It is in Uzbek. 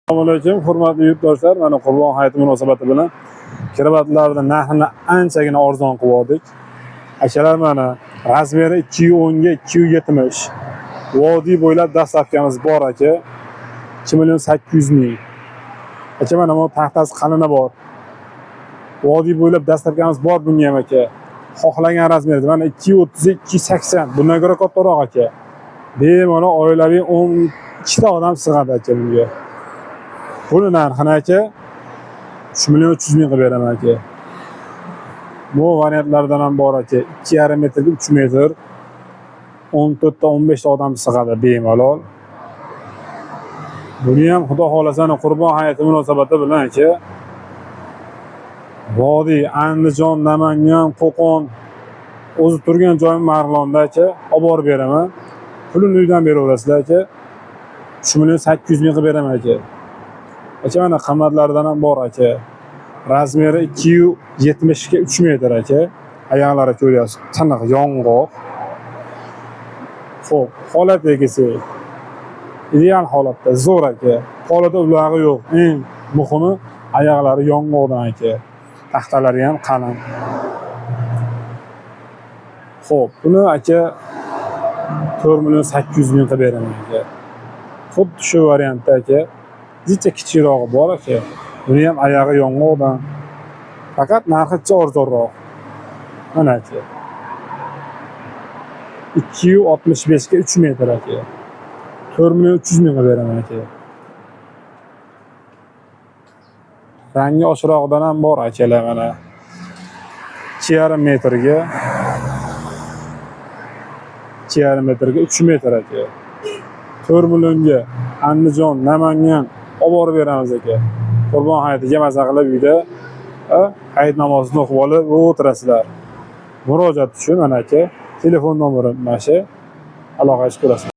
Assalomu alaykum, hurmatli yurtdoshlar. Mana Qurbon hayiti munosabati bilan kirabatlarning narxini anchagina arzon qilib oldik. Akalar, mana razmeri 210 ga 270. Vodiy bo'ylab dastlabkamiz bor aka. 2.8 million. Aka, mana bu taxtasi qalini bor. Vodiy bo'ylab dastlabkamiz bor bunga ham aka. Xohlagan razmerda mana 230 280. Bundan ko'ra kattaroq aka. Bemalol oilaviy 12 ta odam sig'adi aka bunga. Buni narxini aka 3.3 million qilib beraman aka. Bu variantlardan ham bor aka. 2,5 metrga 3 metr. 14 ta 15 ta odam sig'adi bemalol. Buni ham xudo xolasa Qurbon hayiti munosabati bilan aka Vodiy, Andijon, Namangan, Qo'qon o'zi turgan joyim Marg'ilonda aka olib borib beraman. Pulini uydan beraverasizlar aka. 3.8 million qilib beraman aka. Aka, mana qimmatlaridan ham bor aka. Razmeri 270 ga 3 metr aka. Oyoqlari ko'ryapsiz, tiniq, yong'oq. Xo'p, holatiga kelsak, ideal holatda, zo'r aka. Polida ulog'i yo'q. Eng muhimi oyoqlari yong'oqdan aka. Taxtalari ham qalin. Xo'p, buni aka 4.8 million qilib beraman aka. Xuddi shu variantda aka. Jicha kichirog'i bor aka. Buni ham oyog'i yong'oqdan. Faqat narxicha arzonroq. Mana aka. 265 ga 3 metr aka. 4.3 million qilib beraman aka. Rangi oshroqdan ham bor akalar mana. 2,5 metrga 3 metr aka. 4 millionga Andijon, Namangan olib borib beramiz aka. Qurbon hayitiga maza qilib uyda hayit namozini o'qib olib o'tirasizlar. Murojaat uchun mana aka telefon nomerim mana shu. Aloqa qilib ko'rasiz.